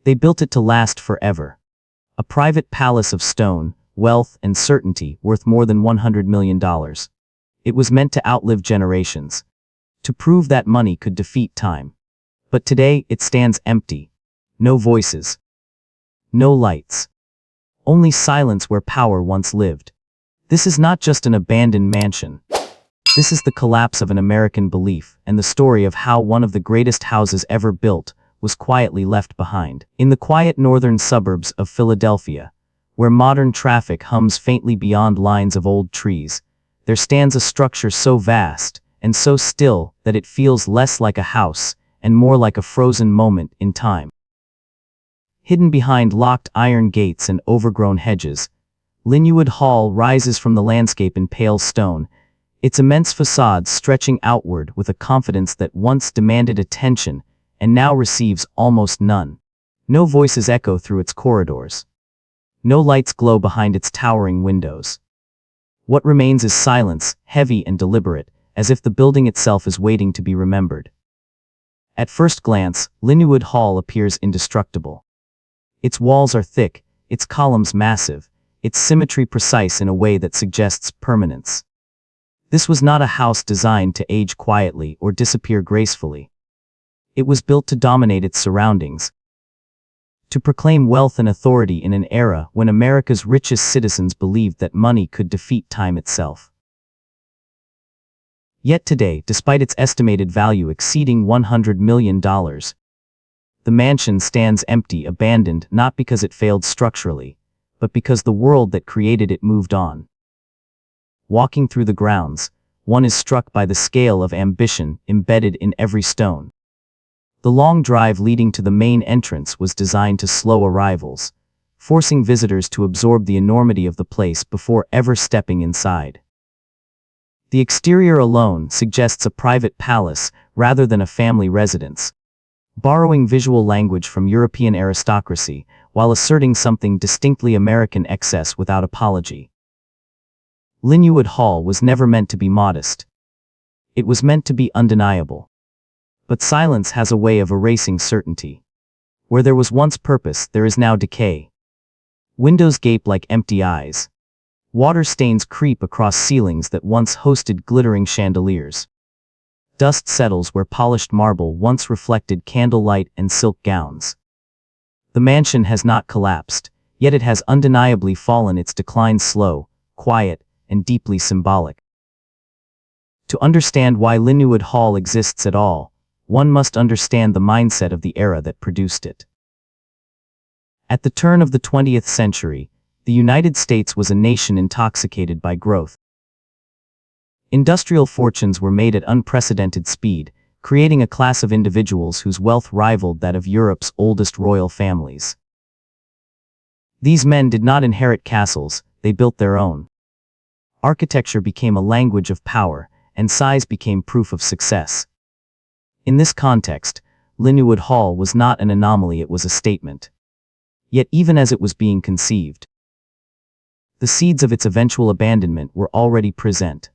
They built it to last forever. A private palace of stone, wealth, and certainty worth more than $100 million. It was meant to outlive generations, to prove that money could defeat time. But today it stands empty. No voices. No lights. Only silence where power once lived. This is not just an abandoned mansion. This is the collapse of an American belief and the story of how one of the greatest houses ever built was quietly left behind. In the quiet northern suburbs of Philadelphia, where modern traffic hums faintly beyond lines of old trees, there stands a structure so vast and so still that it feels less like a house and more like a frozen moment in time. Hidden behind locked iron gates and overgrown hedges, Lynnewood Hall rises from the landscape in pale stone, its immense facade stretching outward with a confidence that once demanded attention and now receives almost none. No voices echo through its corridors. No lights glow behind its towering windows. What remains is silence, heavy and deliberate, as if the building itself is waiting to be remembered. At first glance, Lynnewood Hall appears indestructible. Its walls are thick, its columns massive, its symmetry precise in a way that suggests permanence. This was not a house designed to age quietly or disappear gracefully. It was built to dominate its surroundings, to proclaim wealth and authority in an era when America's richest citizens believed that money could defeat time itself. Yet today, despite its estimated value exceeding $100 million, the mansion stands empty, abandoned, not because it failed structurally, but because the world that created it moved on. Walking through the grounds, one is struck by the scale of ambition embedded in every stone. The long drive leading to the main entrance was designed to slow arrivals, forcing visitors to absorb the enormity of the place before ever stepping inside. The exterior alone suggests a private palace rather than a family residence, borrowing visual language from European aristocracy while asserting something distinctly American excess without apology. Lynnewood Hall was never meant to be modest. It was meant to be undeniable. But silence has a way of erasing certainty. Where there was once purpose, there is now decay. Windows gape like empty eyes. Water stains creep across ceilings that once hosted glittering chandeliers. Dust settles where polished marble once reflected candlelight and silk gowns. The mansion has not collapsed, yet it has undeniably fallen, its decline slow, quiet, and deeply symbolic. To understand why Lynnewood Hall exists at all, one must understand the mindset of the era that produced it. At the turn of the 20th century, the United States was a nation intoxicated by growth. Industrial fortunes were made at unprecedented speed, creating a class of individuals whose wealth rivaled that of Europe's oldest royal families. These men did not inherit castles, they built their own. Architecture became a language of power, and size became proof of success. In this context, Lynnewood Hall was not an anomaly, it was a statement. Yet even as it was being conceived, the seeds of its eventual abandonment were already present.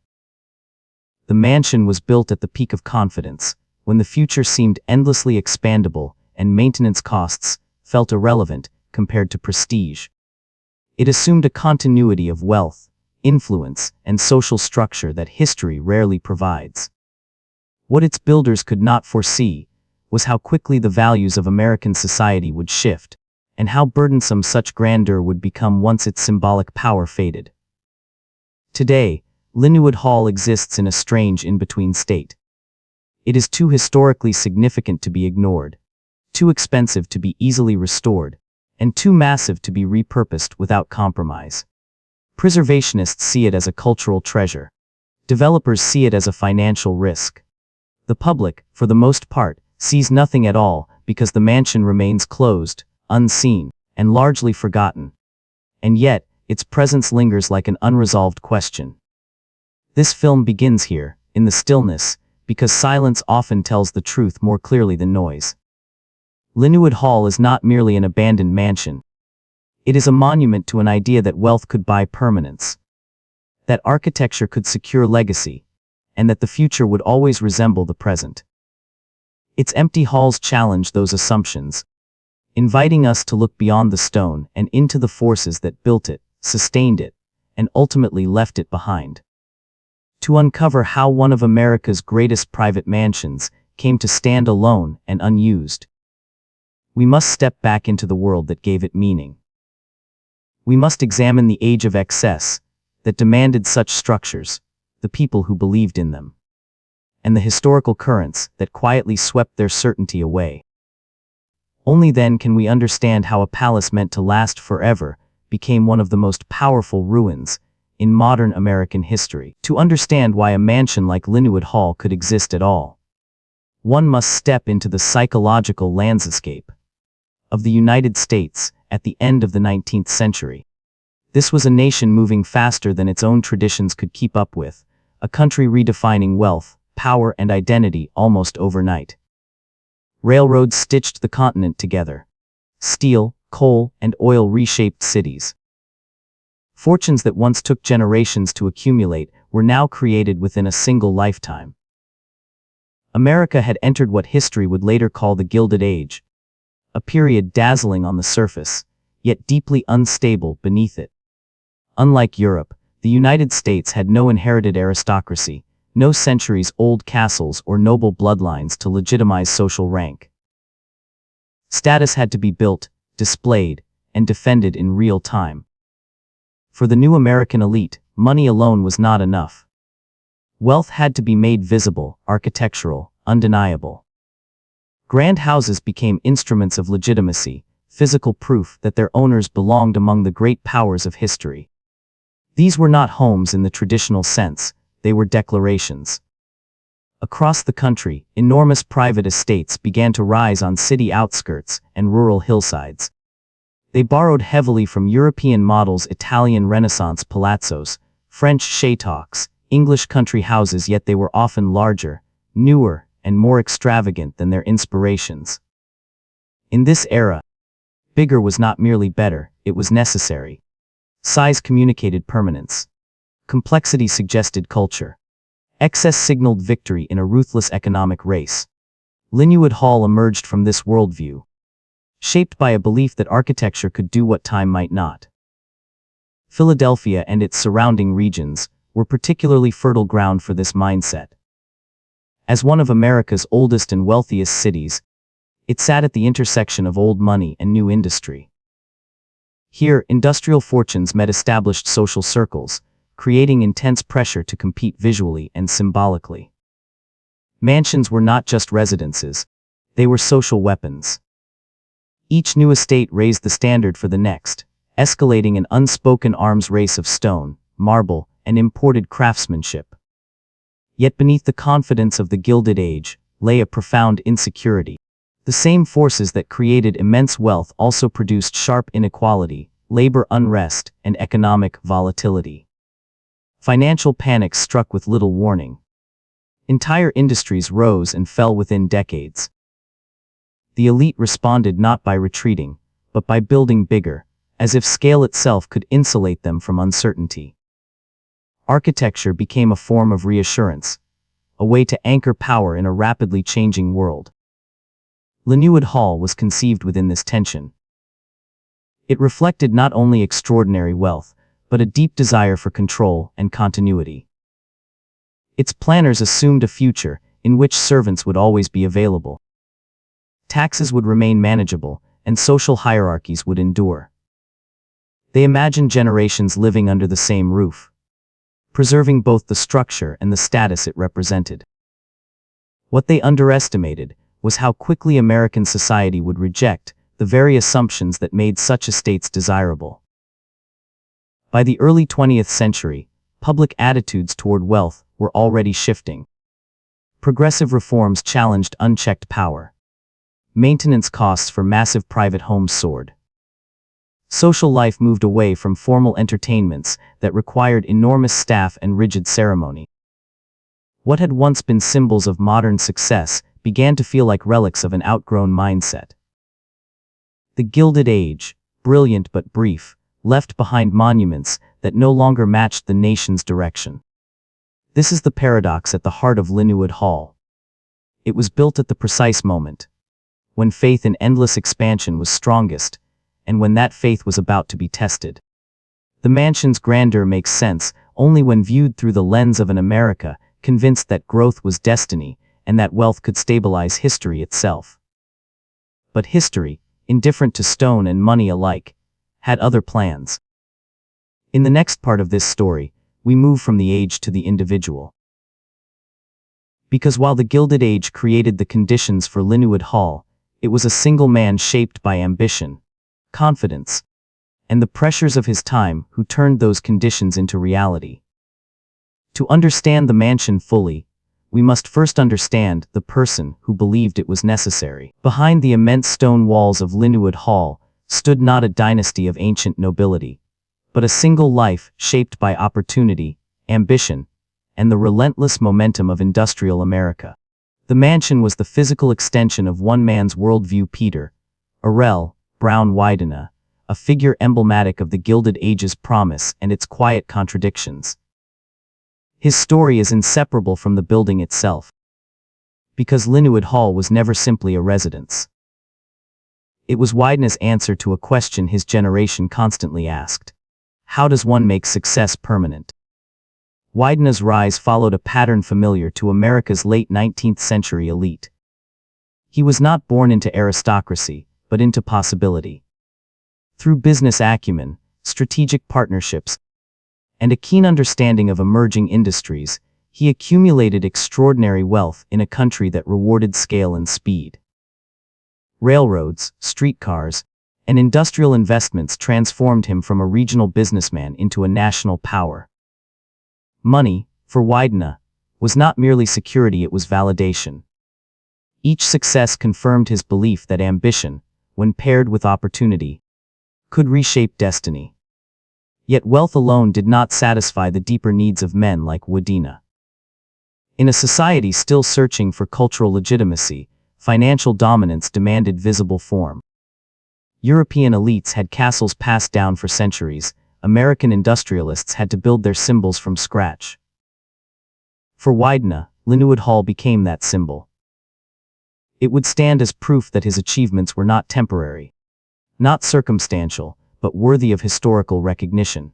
The mansion was built at the peak of confidence, when the future seemed endlessly expandable and maintenance costs felt irrelevant compared to prestige. It assumed a continuity of wealth, influence, and social structure that history rarely provides. What its builders could not foresee was how quickly the values of American society would shift, and how burdensome such grandeur would become once its symbolic power faded. Today, Lynnewood Hall exists in a strange in-between state. It is too historically significant to be ignored, too expensive to be easily restored, and too massive to be repurposed without compromise. Preservationists see it as a cultural treasure. Developers see it as a financial risk. The public, for the most part, sees nothing at all because the mansion remains closed, unseen, and largely forgotten. And yet, its presence lingers like an unresolved question. This film begins here, in the stillness, because silence often tells the truth more clearly than noise. Lynnewood Hall is not merely an abandoned mansion. It is a monument to an idea that wealth could buy permanence, that architecture could secure legacy, and that the future would always resemble the present. Its empty halls challenge those assumptions. inviting us to look beyond the stone and into the forces that built it, sustained it, and ultimately left it behind. To uncover how one of America's greatest private mansions came to stand alone and unused, we must step back into the world that gave it meaning. We must examine the age of excess that demanded such structures, the people who believed in them, and the historical currents that quietly swept their certainty away. Only then can we understand how a palace meant to last forever became one of the most powerful ruins in modern American history. To understand why a mansion like Lynnewood Hall could exist at all, one must step into the psychological landscape of the United States at the end of the 19th century. This was a nation moving faster than its own traditions could keep up with, a country redefining wealth, power, and identity almost overnight. Railroads stitched the continent together. Steel, coal, and oil reshaped cities. Fortunes that once took generations to accumulate were now created within a single lifetime. America had entered what history would later call the Gilded Age, a period dazzling on the surface, yet deeply unstable beneath it. Unlike Europe, the United States had no inherited aristocracy, no centuries-old castles or noble bloodlines to legitimize social rank. Status had to be built, displayed, and defended in real time. For the new American elite, money alone was not enough. Wealth had to be made visible, architectural, undeniable. Grand houses became instruments of legitimacy, physical proof that their owners belonged among the great powers of history. These were not homes in the traditional sense, they were declarations. Across the country, enormous private estates began to rise on city outskirts and rural hillsides. They borrowed heavily from European models, Italian Renaissance palazzos, French chateaux, English country houses, yet they were often larger, newer, and more extravagant than their inspirations. In this era, bigger was not merely better, it was necessary. Size communicated permanence. Complexity suggested culture. Excess signaled victory in a ruthless economic race. Lynnewood Hall emerged from this worldview, shaped by a belief that architecture could do what time might not. Philadelphia and its surrounding regions were particularly fertile ground for this mindset. As one of America's oldest and wealthiest cities, it sat at the intersection of old money and new industry. Here, industrial fortunes met established social circles, creating intense pressure to compete visually and symbolically. Mansions were not just residences, they were social weapons. Each new estate raised the standard for the next, escalating an unspoken arms race of stone, marble, and imported craftsmanship. Yet beneath the confidence of the Gilded Age lay a profound insecurity. The same forces that created immense wealth also produced sharp inequality, labor unrest, and economic volatility. Financial panics struck with little warning. Entire industries rose and fell within decades. The elite responded not by retreating, but by building bigger, as if scale itself could insulate them from uncertainty. Architecture became a form of reassurance, a way to anchor power in a rapidly changing world. Lynnewood Hall was conceived within this tension. It reflected not only extraordinary wealth, but a deep desire for control and continuity. Its planners assumed a future in which servants would always be available. Taxes would remain manageable, and social hierarchies would endure. They imagined generations living under the same roof, preserving both the structure and the status it represented. What they underestimated was how quickly American society would reject the very assumptions that made such estates desirable. By the early 20th century, public attitudes toward wealth were already shifting. Progressive reforms challenged unchecked power. Maintenance costs for massive private homes soared. Social life moved away from formal entertainments that required enormous staff and rigid ceremony. What had once been symbols of modern success began to feel like relics of an outgrown mindset. The Gilded Age, brilliant but brief, left behind monuments that no longer matched the nation's direction. This is the paradox at the heart of Lynnewood Hall. It was built at the precise moment when faith in endless expansion was strongest, and when that faith was about to be tested. The mansion's grandeur makes sense only when viewed through the lens of an America convinced that growth was destiny and that wealth could stabilize history itself. But history, indifferent to stone and money alike, had other plans. In the next part of this story, we move from the age to the individual. Because while the Gilded Age created the conditions for Lynnewood Hall, it was a single man shaped by ambition, confidence, and the pressures of his time who turned those conditions into reality. To understand the mansion fully, we must first understand the person who believed it was necessary. Behind the immense stone walls of Lynnewood Hall stood not a dynasty of ancient nobility, but a single life shaped by opportunity, ambition, and the relentless momentum of industrial America. The mansion was the physical extension of one man's worldview, Peter Arrell Brown Widener, a figure emblematic of the Gilded Age's promise and its quiet contradictions. His story is inseparable from the building itself, because Lynnewood Hall was never simply a residence. It was Widener's answer to a question his generation constantly asked: how does one make success permanent? Widener's rise followed a pattern familiar to America's late 19th century elite. He was not born into aristocracy, but into possibility. Through business acumen, strategic partnerships, and a keen understanding of emerging industries, he accumulated extraordinary wealth in a country that rewarded scale and speed. Railroads, streetcars, and industrial investments transformed him from a regional businessman into a national power. Money, for Widener, was not merely security, it was validation. Each success confirmed his belief that ambition, when paired with opportunity, could reshape destiny. Yet wealth alone did not satisfy the deeper needs of men like Widener. In a society still searching for cultural legitimacy, financial dominance demanded visible form. European elites had castles passed down for centuries. American industrialists had to build their symbols from scratch. For Widener, Lynnewood Hall became that symbol. It would stand as proof that his achievements were not temporary, not circumstantial, but worthy of historical recognition.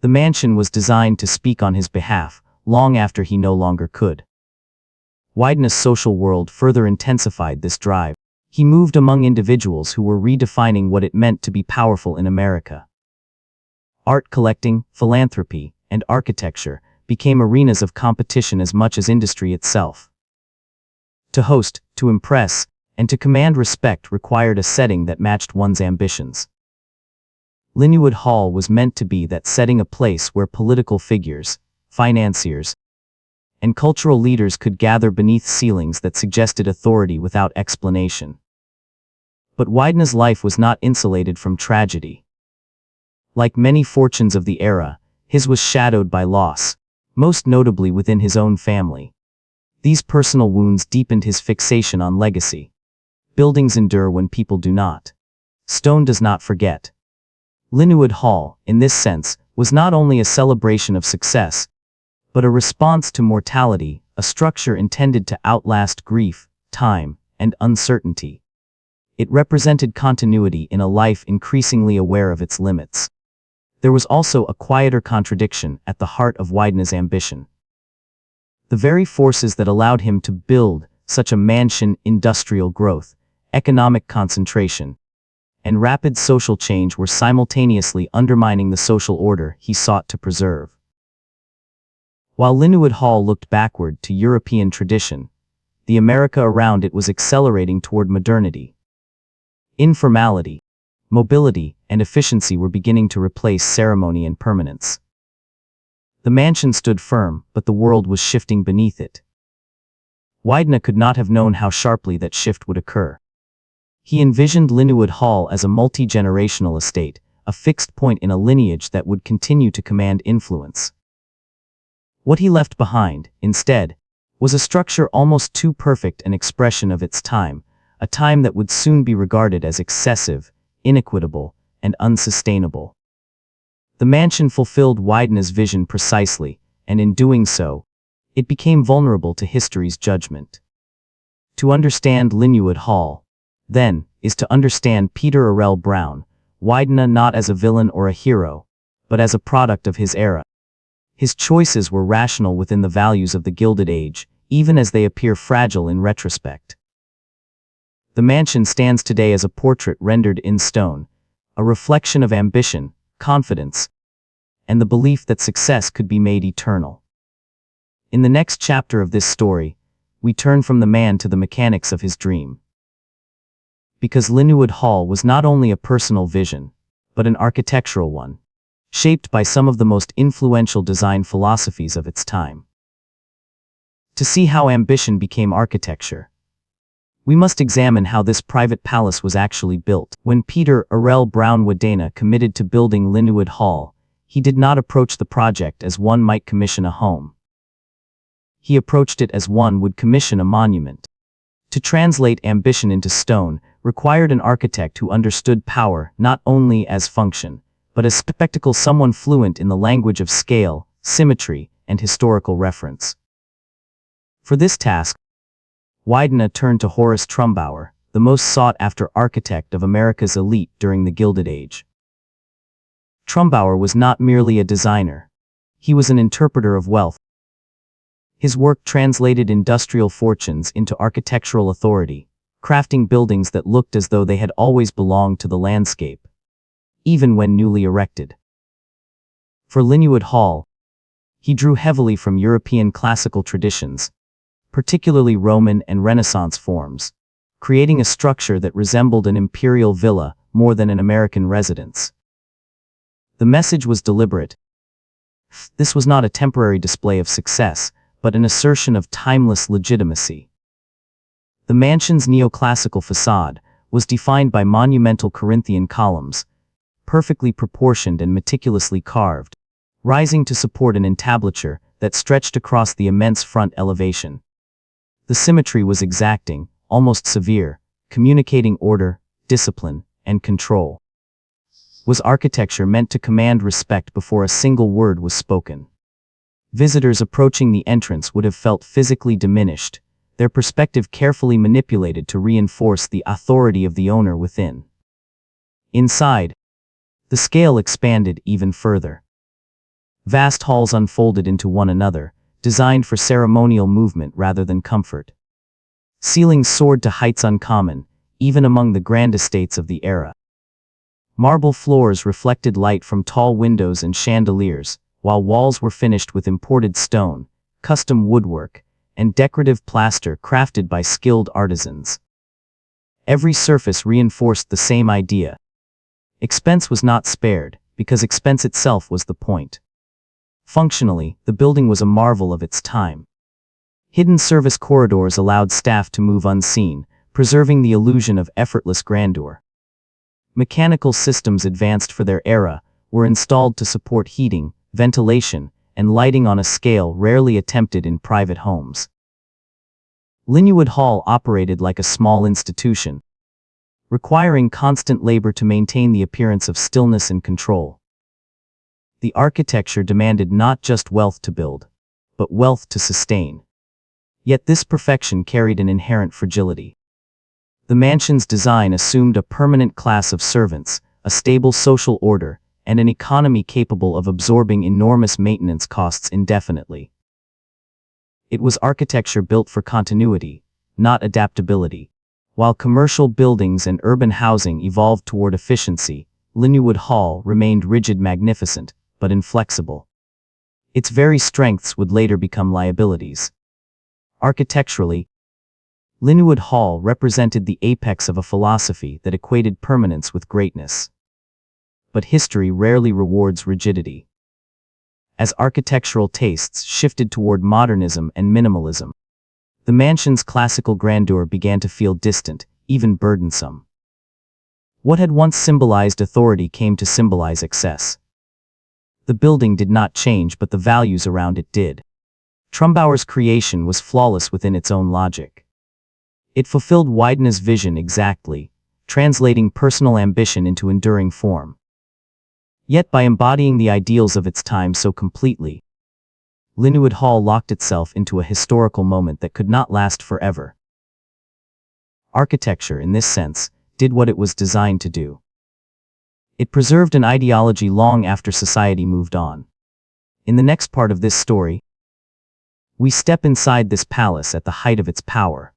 The mansion was designed to speak on his behalf, long after he no longer could. Widener's social world further intensified this drive. He moved among individuals who were redefining what it meant to be powerful in America. Art collecting, philanthropy, and architecture became arenas of competition as much as industry itself. To host, to impress, and to command respect required a setting that matched one's ambitions. Lynnewood Hall was meant to be that setting, a place where political figures, financiers, and cultural leaders could gather beneath ceilings that suggested authority without explanation. But Widener's life was not insulated from tragedy. Like many fortunes of the era, his was shadowed by loss, most notably within his own family. These personal wounds deepened his fixation on legacy. Buildings endure when people do not. Stone does not forget. Lynnewood Hall, in this sense, was not only a celebration of success, but a response to mortality, a structure intended to outlast grief, time, and uncertainty. It represented continuity in a life increasingly aware of its limits. There was also a quieter contradiction at the heart of Widener's ambition. The very forces that allowed him to build such a mansion, industrial growth, economic concentration, and rapid social change, were simultaneously undermining the social order he sought to preserve. While Lynnewood Hall looked backward to European tradition, the America around it was accelerating toward modernity. Informality, mobility, and efficiency were beginning to replace ceremony and permanence. The mansion stood firm, but the world was shifting beneath it. Widener could not have known how sharply that shift would occur. He envisioned Lynnewood Hall as a multi-generational estate, a fixed point in a lineage that would continue to command influence. What he left behind, instead, was a structure almost too perfect an expression of its time, a time that would soon be regarded as excessive, inequitable, and unsustainable. The mansion fulfilled Widener's vision precisely, and in doing so, it became vulnerable to history's judgment. To understand Lynnewood Hall, then, is to understand Peter Arrell Brown Widener not as a villain or a hero, but as a product of his era. His choices were rational within the values of the Gilded Age, even as they appear fragile in retrospect. The mansion stands today as a portrait rendered in stone, a reflection of ambition, confidence, and the belief that success could be made eternal. In the next chapter of this story, we turn from the man to the mechanics of his dream. Because Lynnewood Hall was not only a personal vision, but an architectural one, shaped by some of the most influential design philosophies of its time. To see how ambition became architecture, we must examine how this private palace was actually built. When Peter Arrell Brown Widener committed to building Lynnewood Hall, he did not approach the project as one might commission a home. He approached it as one would commission a monument. To translate ambition into stone required an architect who understood power not only as function, but as spectacle, someone fluent in the language of scale, symmetry, and historical reference. For this task, Widener turned to Horace Trumbauer, the most sought-after architect of America's elite during the Gilded Age. Trumbauer was not merely a designer. He was an interpreter of wealth. His work translated industrial fortunes into architectural authority, crafting buildings that looked as though they had always belonged to the landscape, even when newly erected. For Lynnewood Hall, he drew heavily from European classical traditions, particularly Roman and Renaissance forms, creating a structure that resembled an imperial villa more than an American residence. The message was deliberate. This was not a temporary display of success, but an assertion of timeless legitimacy. The mansion's neoclassical facade was defined by monumental Corinthian columns, perfectly proportioned and meticulously carved, rising to support an entablature that stretched across the immense front elevation. The symmetry was exacting, almost severe, communicating order, discipline, and control. Was architecture meant to command respect before a single word was spoken? Visitors approaching the entrance would have felt physically diminished, their perspective carefully manipulated to reinforce the authority of the owner within. Inside, the scale expanded even further. Vast halls unfolded into one another, designed for ceremonial movement rather than comfort. Ceilings soared to heights uncommon, even among the grand estates of the era. Marble floors reflected light from tall windows and chandeliers, while walls were finished with imported stone, custom woodwork, and decorative plaster crafted by skilled artisans. Every surface reinforced the same idea. Expense was not spared, because expense itself was the point. Functionally, the building was a marvel of its time. Hidden service corridors allowed staff to move unseen, preserving the illusion of effortless grandeur. Mechanical systems advanced for their era were installed to support heating, ventilation, and lighting on a scale rarely attempted in private homes. Lynnewood Hall operated like a small institution, requiring constant labor to maintain the appearance of stillness and control. The architecture demanded not just wealth to build, but wealth to sustain. Yet this perfection carried an inherent fragility. The mansion's design assumed a permanent class of servants, a stable social order, and an economy capable of absorbing enormous maintenance costs indefinitely. It was architecture built for continuity, not adaptability. While commercial buildings and urban housing evolved toward efficiency, Lynnewood Hall remained rigid, magnificent, but inflexible. Its very strengths would later become liabilities. Architecturally, Lynnewood Hall represented the apex of a philosophy that equated permanence with greatness. But history rarely rewards rigidity. As architectural tastes shifted toward modernism and minimalism, the mansion's classical grandeur began to feel distant, even burdensome. What had once symbolized authority came to symbolize excess. The building did not change, but the values around it did. Trumbauer's creation was flawless within its own logic. It fulfilled Widener's vision exactly, translating personal ambition into enduring form. Yet by embodying the ideals of its time so completely, Lynnewood Hall locked itself into a historical moment that could not last forever. architecture, in this sense, did what it was designed to do. It preserved an ideology long after society moved on. In the next part of this story, we step inside this palace at the height of its power.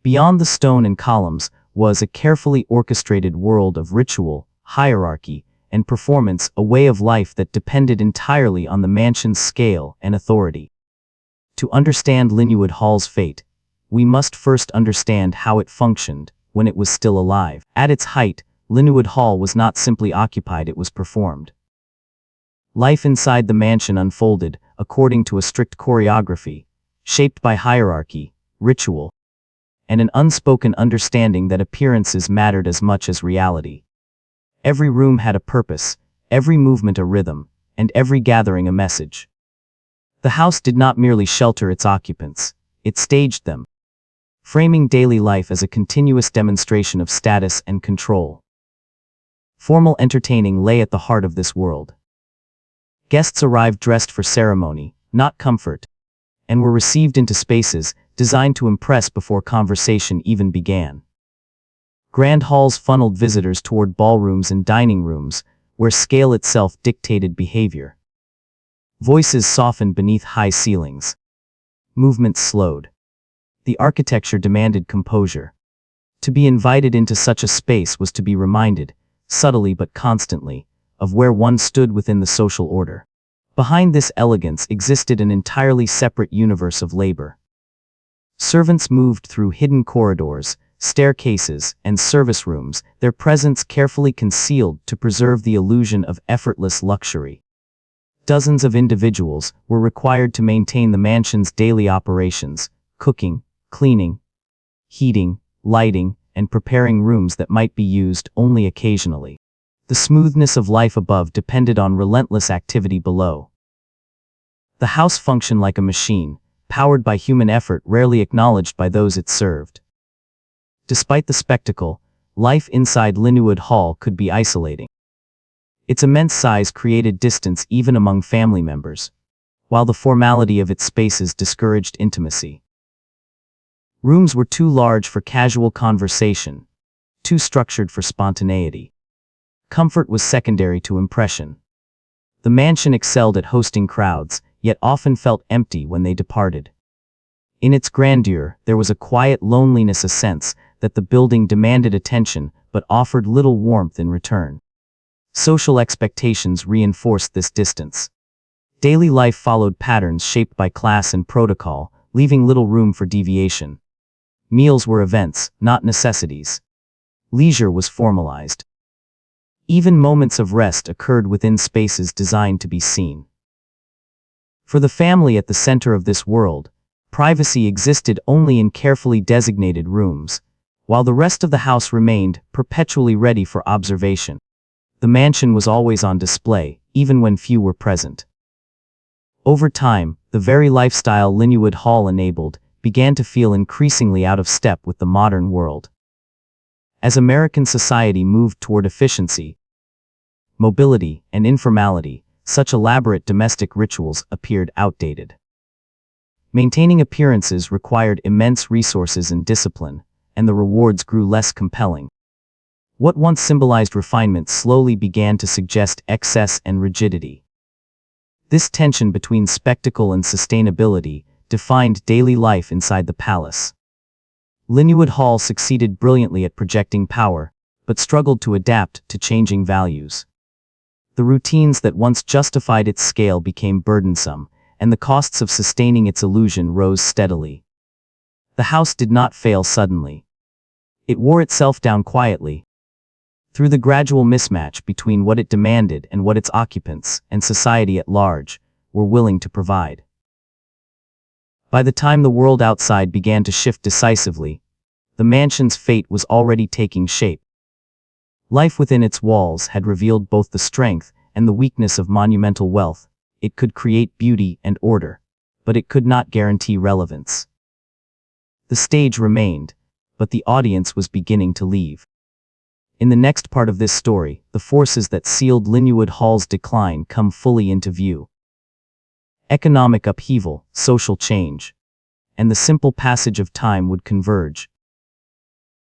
Beyond the stone and columns was a carefully orchestrated world of ritual, hierarchy, and performance, a way of life that depended entirely on the mansion's scale and authority. To understand Lynnewood Hall's fate, we must first understand how it functioned when it was still alive. At its height, Lynnewood Hall was not simply occupied, it was performed. Life inside the mansion unfolded according to a strict choreography, shaped by hierarchy, ritual, and an unspoken understanding that appearances mattered as much as reality. Every room had a purpose, every movement a rhythm, and every gathering a message. The house did not merely shelter its occupants, it staged them, framing daily life as a continuous demonstration of status and control. Formal entertaining lay at the heart of this world. Guests arrived dressed for ceremony, not comfort, and were received into spaces designed to impress before conversation even began. Grand halls funneled visitors toward ballrooms and dining rooms, where scale itself dictated behavior. Voices softened beneath high ceilings. Movements slowed. The architecture demanded composure. To be invited into such a space was to be reminded, subtly but constantly, of where one stood within the social order. Behind this elegance existed an entirely separate universe of labor. Servants moved through hidden corridors, staircases, and service rooms, their presence carefully concealed to preserve the illusion of effortless luxury. Dozens of individuals were required to maintain the mansion's daily operations, cooking, cleaning, heating, lighting, and preparing rooms that might be used only occasionally. The smoothness of life above depended on relentless activity below. The house functioned like a machine, powered by human effort rarely acknowledged by those it served. Despite the spectacle, life inside Lynnewood Hall could be isolating. Its immense size created distance even among family members, while the formality of its spaces discouraged intimacy. Rooms were too large for casual conversation, too structured for spontaneity. Comfort was secondary to impression. The mansion excelled at hosting crowds, yet often felt empty when they departed. In its grandeur, there was a quiet loneliness, a sense that the building demanded attention but offered little warmth in return. Social expectations reinforced this distance. Daily life followed patterns shaped by class and protocol, leaving little room for deviation. Meals were events, not necessities. Leisure was formalized. Even moments of rest occurred within spaces designed to be seen. For the family at the center of this world, privacy existed only in carefully designated rooms, while the rest of the house remained perpetually ready for observation. The mansion was always on display, even when few were present. Over time, the very lifestyle Lynnewood Hall enabled began to feel increasingly out of step with the modern world. As American society moved toward efficiency, mobility, and informality, such elaborate domestic rituals appeared outdated. Maintaining appearances required immense resources and discipline, and the rewards grew less compelling. What once symbolized refinement slowly began to suggest excess and rigidity. This tension between spectacle and sustainability defined daily life inside the palace. Lynnewood Hall succeeded brilliantly at projecting power, but struggled to adapt to changing values. The routines that once justified its scale became burdensome, and the costs of sustaining its illusion rose steadily. The house did not fail suddenly. It wore itself down quietly, through the gradual mismatch between what it demanded and what its occupants, and society at large, were willing to provide. By the time the world outside began to shift decisively, the mansion's fate was already taking shape. Life within its walls had revealed both the strength and the weakness of monumental wealth. It could create beauty and order, but it could not guarantee relevance. The stage remained, but the audience was beginning to leave. In the next part of this story, the forces that sealed Lynnewood Hall's decline come fully into view. Economic upheaval, social change, and the simple passage of time would converge.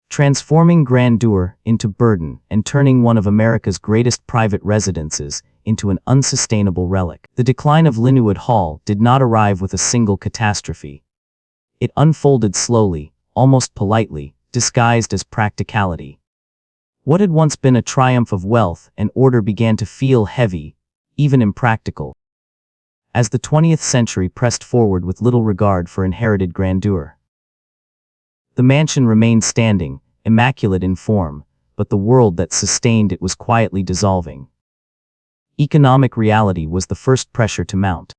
transforming grandeur into burden and turning one of America's greatest private residences into an unsustainable relic. The decline of Lynnewood Hall did not arrive with a single catastrophe. It unfolded slowly, almost politely, disguised as practicality. What had once been a triumph of wealth and order began to feel heavy, even impractical. As the 20th century pressed forward with little regard for inherited grandeur. The mansion remained standing, immaculate in form, but the world that sustained it was quietly dissolving. Economic reality was the first pressure to mount.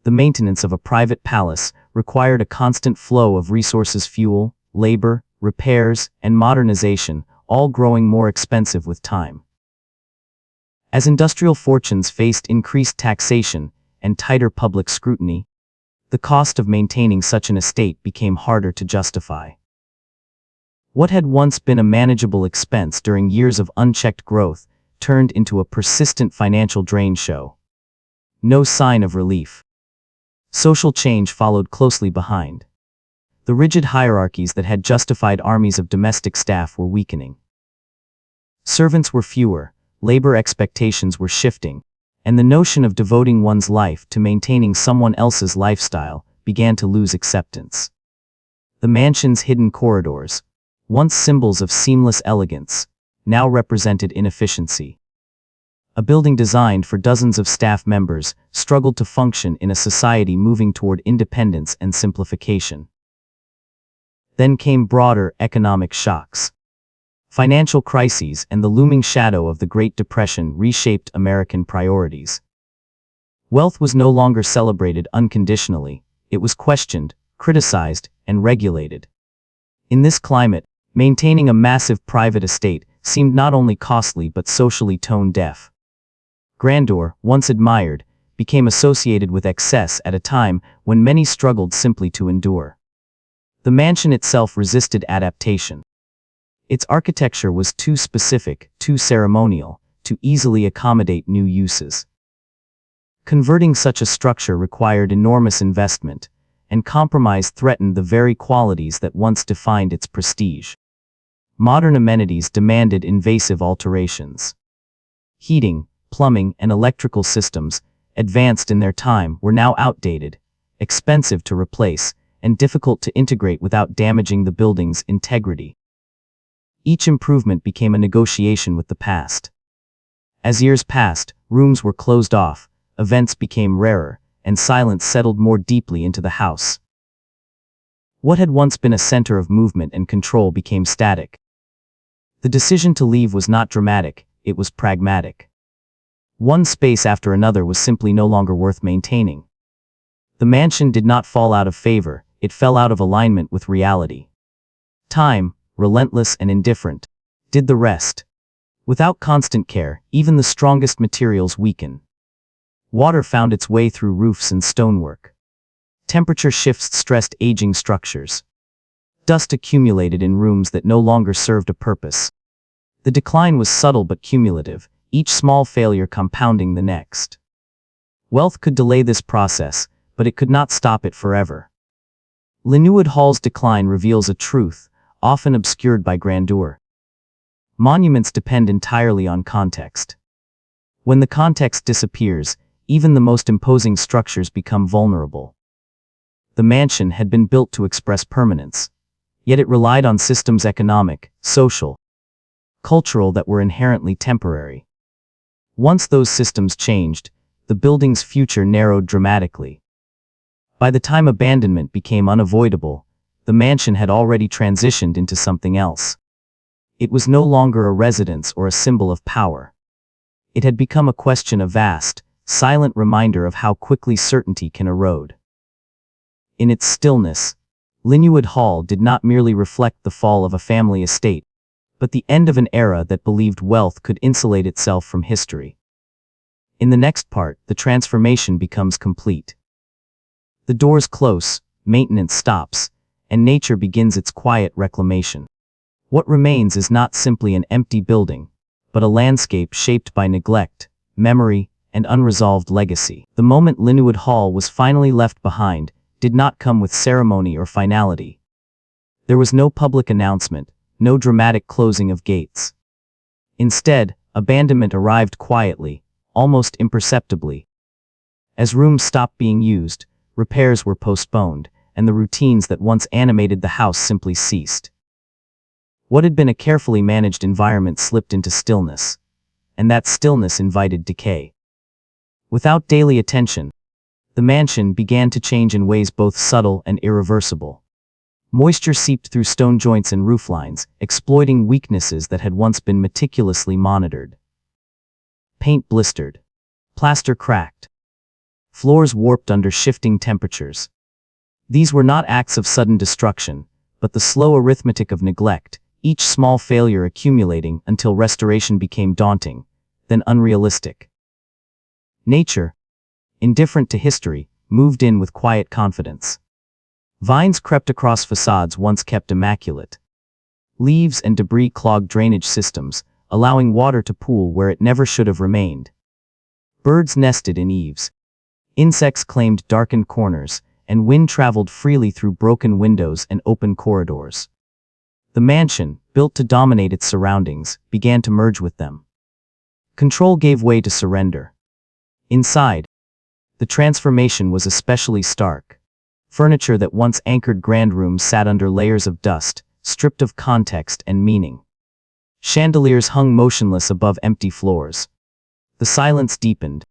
The maintenance of a private palace required a constant flow of resources: fuel, labor, repairs, and modernization, all growing more expensive with time. As industrial fortunes faced increased taxation and tighter public scrutiny, the cost of maintaining such an estate became harder to justify. What had once been a manageable expense during years of unchecked growth turned into a persistent financial drain show. No sign of relief. Social change followed closely behind. The rigid hierarchies that had justified armies of domestic staff were weakening. Servants were fewer, labor expectations were shifting, and the notion of devoting one's life to maintaining someone else's lifestyle began to lose acceptance. The mansion's hidden corridors, once symbols of seamless elegance, now represented inefficiency. A building designed for dozens of staff members struggled to function in a society moving toward independence and simplification. Then came broader economic shocks. Financial crises and the looming shadow of the Great Depression reshaped American priorities. Wealth was no longer celebrated unconditionally, it was questioned, criticized, and regulated. In this climate, maintaining a massive private estate seemed not only costly but socially tone-deaf. Grandeur, once admired, became associated with excess at a time when many struggled simply to endure. The mansion itself resisted adaptation. Its architecture was too specific, too ceremonial, to easily accommodate new uses. Converting such a structure required enormous investment, and compromise threatened the very qualities that once defined its prestige. Modern amenities demanded invasive alterations. Heating, plumbing, and electrical systems, advanced in their time, were now outdated, expensive to replace, and difficult to integrate without damaging the building's integrity. Each improvement became a negotiation with the past. As years passed, rooms were closed off, events became rarer, and silence settled more deeply into the house. What had once been a center of movement and control became static. The decision to leave was not dramatic, it was pragmatic. One space after another was simply no longer worth maintaining. The mansion did not fall out of favor, it fell out of alignment with reality. Time, relentless and indifferent, did the rest. Without constant care, even the strongest materials weaken. Water found its way through roofs and stonework. Temperature shifts stressed aging structures. Dust accumulated in rooms that no longer served a purpose. The decline was subtle but cumulative, each small failure compounding the next. Wealth could delay this process, but it could not stop it forever. Lynnewood Hall's decline reveals a truth, often obscured by grandeur. Monuments depend entirely on context. When the context disappears, even the most imposing structures become vulnerable. The mansion had been built to express permanence, yet it relied on systems economic, social, cultural that were inherently temporary. Once those systems changed, the building's future narrowed dramatically. By the time abandonment became unavoidable, the mansion had already transitioned into something else. It was no longer a residence or a symbol of power. It had become a question of vast, silent reminder of how quickly certainty can erode. In its stillness, Lynnewood Hall did not merely reflect the fall of a family estate, but the end of an era that believed wealth could insulate itself from history. In the next part, the transformation becomes complete. The doors close, maintenance stops, and nature begins its quiet reclamation. What remains is not simply an empty building, but a landscape shaped by neglect, memory, and unresolved legacy. The moment Lynnewood Hall was finally left behind did not come with ceremony or finality. There was no public announcement, no dramatic closing of gates. Instead, abandonment arrived quietly, almost imperceptibly. As rooms stopped being used, repairs were postponed, and the routines that once animated the house simply ceased. What had been a carefully managed environment slipped into stillness, and that stillness invited decay. Without daily attention, the mansion began to change in ways both subtle and irreversible. Moisture seeped through stone joints and rooflines, exploiting weaknesses that had once been meticulously monitored. Paint blistered. Plaster cracked. Floors warped under shifting temperatures. These were not acts of sudden destruction, but the slow arithmetic of neglect, each small failure accumulating until restoration became daunting, then unrealistic. Nature, indifferent to history, moved in with quiet confidence. Vines crept across facades once kept immaculate. Leaves and debris clogged drainage systems, allowing water to pool where it never should have remained. Birds nested in eaves. Insects claimed darkened corners, and wind traveled freely through broken windows and open corridors. The mansion, built to dominate its surroundings, began to merge with them. Control gave way to surrender. Inside, the transformation was especially stark. Furniture that once anchored grand rooms sat under layers of dust, stripped of context and meaning. Chandeliers hung motionless above empty floors. The silence deepened,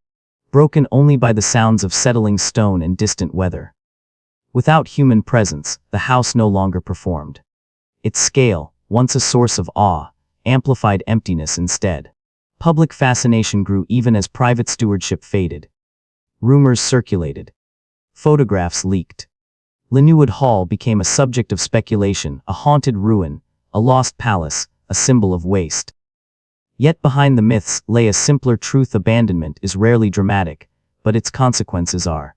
broken only by the sounds of settling stone and distant weather. Without human presence, the house no longer performed. Its scale, once a source of awe, amplified emptiness instead. Public fascination grew even as private stewardship faded. Rumors circulated. Photographs leaked. Lynnewood Hall became a subject of speculation, a haunted ruin, a lost palace, a symbol of waste. Yet behind the myths lay a simpler truth: abandonment is rarely dramatic, but its consequences are.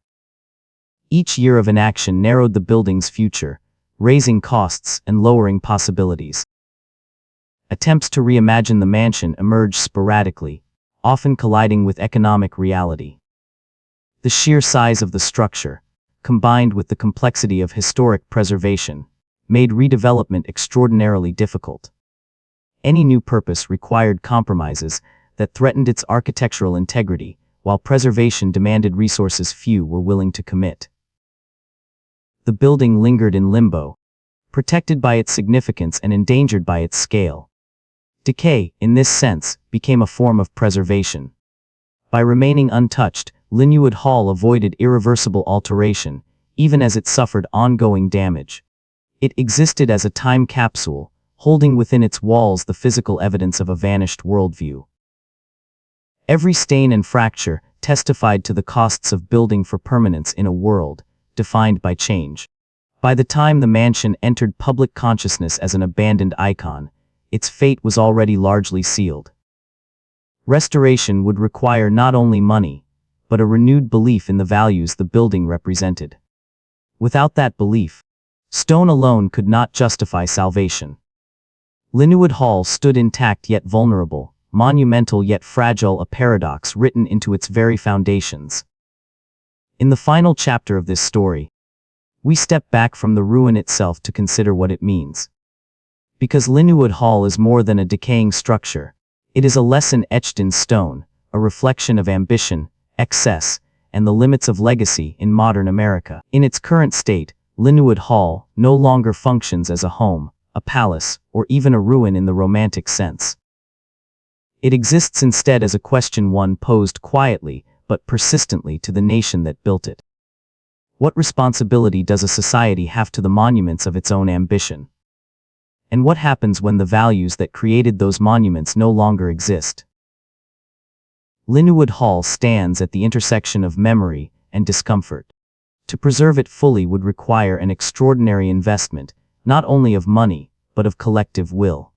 Each year of inaction narrowed the building's future, raising costs and lowering possibilities. Attempts to reimagine the mansion emerged sporadically, often colliding with economic reality. The sheer size of the structure, combined with the complexity of historic preservation, made redevelopment extraordinarily difficult. Any new purpose required compromises that threatened its architectural integrity, while preservation demanded resources few were willing to commit. The building lingered in limbo, protected by its significance and endangered by its scale. Decay, in this sense, became a form of preservation. By remaining untouched, Lynnewood Hall avoided irreversible alteration, even as it suffered ongoing damage. It existed as a time capsule, holding within its walls the physical evidence of a vanished worldview. Every stain and fracture testified to the costs of building for permanence in a world defined by change. By the time the mansion entered public consciousness as an abandoned icon, its fate was already largely sealed. Restoration would require not only money, but a renewed belief in the values the building represented. Without that belief, stone alone could not justify salvation. Lynnewood Hall stood intact yet vulnerable, monumental yet fragile, a paradox written into its very foundations. In the final chapter of this story, we step back from the ruin itself to consider what it means. Because Lynnewood Hall is more than a decaying structure, it is a lesson etched in stone, a reflection of ambition, excess, and the limits of legacy in modern America. In its current state, Lynnewood Hall no longer functions as a home, a palace, or even a ruin in the romantic sense. It exists instead as a question, one posed quietly but persistently to the nation that built it. What responsibility does a society have to the monuments of its own ambition? And what happens when the values that created those monuments no longer exist? Lynnewood Hall stands at the intersection of memory and discomfort. To preserve it fully would require an extraordinary investment, not only of money, but of collective will.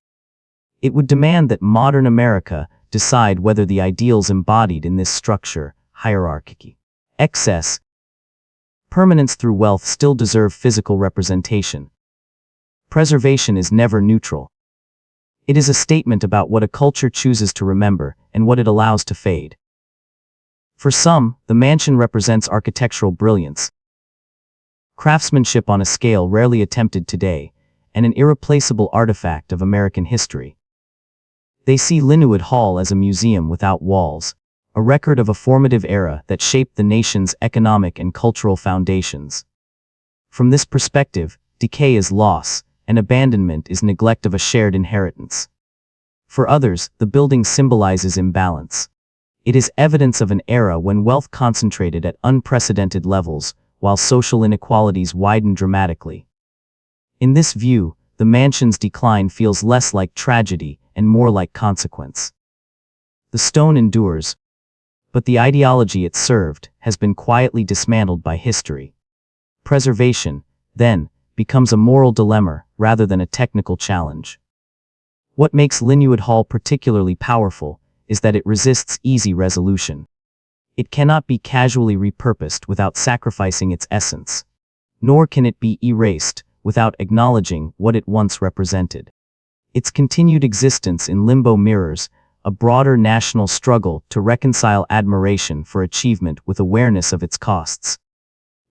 It would demand that modern America decide whether the ideals embodied in this structure, hierarchy, excess, permanence through wealth, still deserve physical representation. Preservation is never neutral. It is a statement about what a culture chooses to remember and what it allows to fade. For some, the mansion represents architectural brilliance, craftsmanship on a scale rarely attempted today, and an irreplaceable artifact of American history. They see Lynnewood Hall as a museum without walls, a record of a formative era that shaped the nation's economic and cultural foundations. From this perspective, decay is loss, and abandonment is neglect of a shared inheritance. For others, the building symbolizes imbalance. It is evidence of an era when wealth concentrated at unprecedented levels, while social inequalities widened dramatically. In this view, the mansion's decline feels less like tragedy and more like consequence. The stone endures, but the ideology it served has been quietly dismantled by history. Preservation, then, becomes a moral dilemma rather than a technical challenge. What makes Lynnewood Hall particularly powerful is that it resists easy resolution. It cannot be casually repurposed without sacrificing its essence, nor can it be erased without acknowledging what it once represented. Its continued existence in limbo mirrors a broader national struggle to reconcile admiration for achievement with awareness of its costs.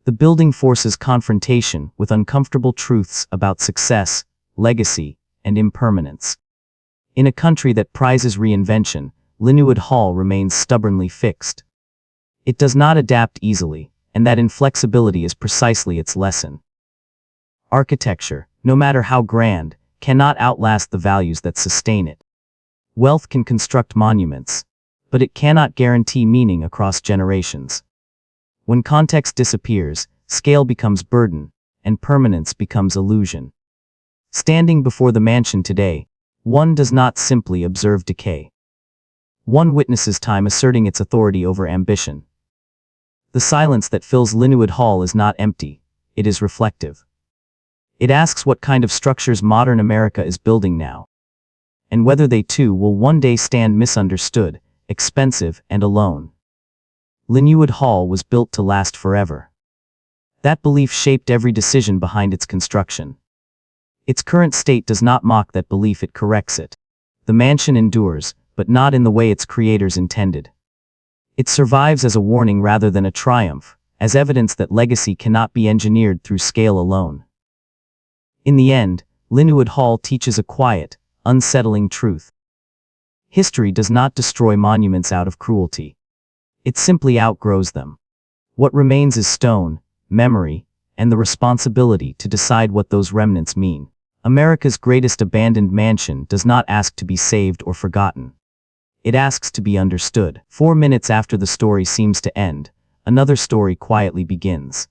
The building forces confrontation with uncomfortable truths about success, legacy, and impermanence. In a country that prizes reinvention, Lynnewood Hall remains stubbornly fixed. It does not adapt easily, and that inflexibility is precisely its lesson. Architecture, no matter how grand, cannot outlast the values that sustain it. Wealth can construct monuments, but it cannot guarantee meaning across generations. When context disappears, scale becomes burden, and permanence becomes illusion. Standing before the mansion today, one does not simply observe decay. One witnesses time asserting its authority over ambition. The silence that fills Lynnewood Hall is not empty, it is reflective. It asks what kind of structures modern America is building now, and whether they too will one day stand misunderstood, expensive, and alone. Lynnewood Hall was built to last forever. That belief shaped every decision behind its construction. Its current state does not mock that belief, it corrects it. The mansion endures, but not in the way its creators intended. It survives as a warning rather than a triumph, as evidence that legacy cannot be engineered through scale alone. In the end, Lynnewood Hall teaches a quiet, unsettling truth. History does not destroy monuments out of cruelty. It simply outgrows them. What remains is stone, memory, and the responsibility to decide what those remnants mean. America's greatest abandoned mansion does not ask to be saved or forgotten. It asks to be understood. 4 minutes after the story seems to end, another story quietly begins.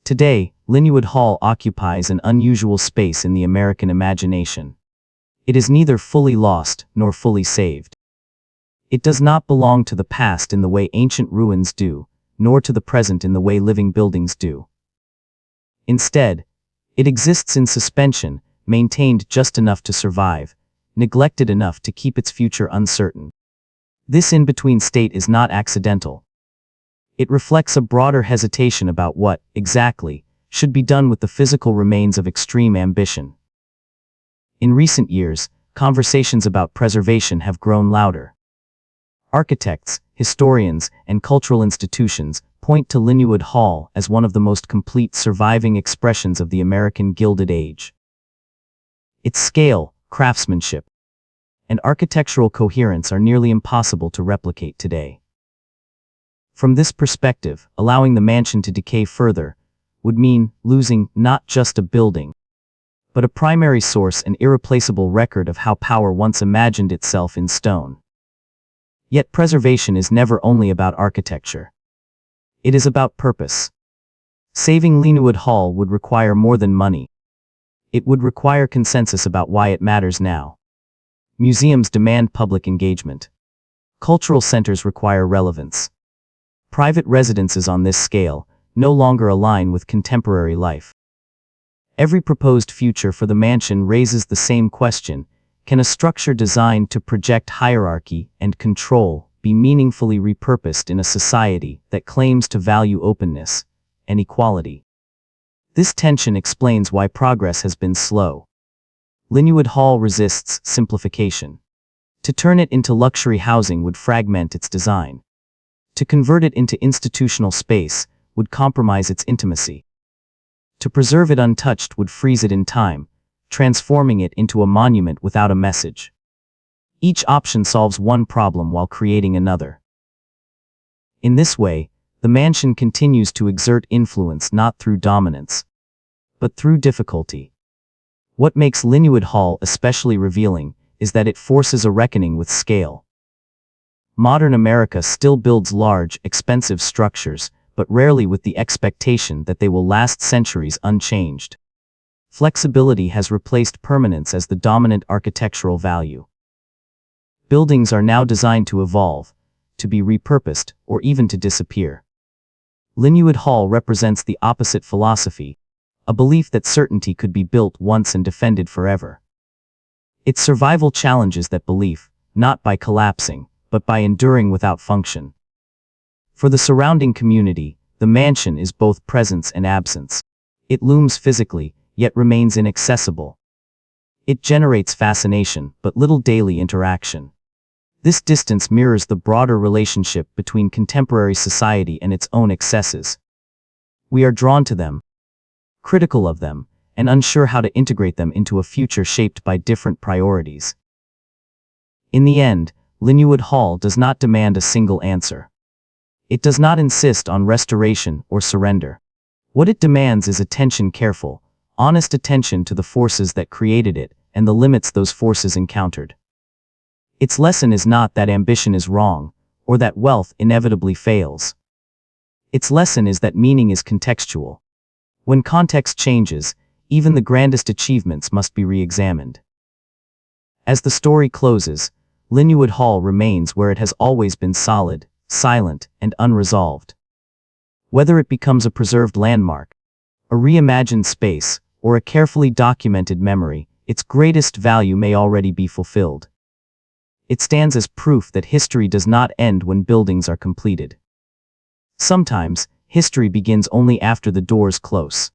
Today, Lynnewood Hall occupies an unusual space in the American imagination. It is neither fully lost nor fully saved. It does not belong to the past in the way ancient ruins do, nor to the present in the way living buildings do. Instead, it exists in suspension, maintained just enough to survive, neglected enough to keep its future uncertain. This in-between state is not accidental. It reflects a broader hesitation about what, exactly, should be done with the physical remains of extreme ambition. In recent years, conversations about preservation have grown louder. Architects, historians, and cultural institutions point to Lynnewood Hall as one of the most complete surviving expressions of the American Gilded Age. Its scale, craftsmanship, and architectural coherence are nearly impossible to replicate today. From this perspective, allowing the mansion to decay further would mean losing not just a building, but a primary source and irreplaceable record of how power once imagined itself in stone. Yet preservation is never only about architecture. It is about purpose. Saving Lynnewood Hall would require more than money. It would require consensus about why it matters now. Museums demand public engagement. Cultural centers require relevance. Private residences on this scale no longer align with contemporary life. Every proposed future for the mansion raises the same question: can a structure designed to project hierarchy and control be meaningfully repurposed in a society that claims to value openness and equality? This tension explains why progress has been slow. Lynnewood Hall resists simplification. To turn it into luxury housing would fragment its design. To convert it into institutional space would compromise its intimacy. To preserve it untouched would freeze it in time, transforming it into a monument without a message. Each option solves one problem while creating another. In this way, the mansion continues to exert influence not through dominance, but through difficulty. What makes Lynnewood Hall especially revealing is that it forces a reckoning with scale. Modern America still builds large, expensive structures, but rarely with the expectation that they will last centuries unchanged. Flexibility has replaced permanence as the dominant architectural value. Buildings are now designed to evolve, to be repurposed, or even to disappear. Lynnewood Hall represents the opposite philosophy, a belief that certainty could be built once and defended forever. Its survival challenges that belief, not by collapsing, but by enduring without function. For the surrounding community, the mansion is both presence and absence. It looms physically, yet remains inaccessible. It generates fascination, but little daily interaction. This distance mirrors the broader relationship between contemporary society and its own excesses. We are drawn to them, critical of them, and unsure how to integrate them into a future shaped by different priorities. In the end, Lynnewood Hall does not demand a single answer. It does not insist on restoration or surrender. What it demands is attention, careful, honest attention to the forces that created it and the limits those forces encountered. Its lesson is not that ambition is wrong, or that wealth inevitably fails. Its lesson is that meaning is contextual. When context changes, even the grandest achievements must be re-examined. As the story closes, Lynnewood Hall remains where it has always been: solid, silent, and unresolved. Whether it becomes a preserved landmark, a reimagined space, or a carefully documented memory, its greatest value may already be fulfilled. It stands as proof that history does not end when buildings are completed. Sometimes, history begins only after the doors close.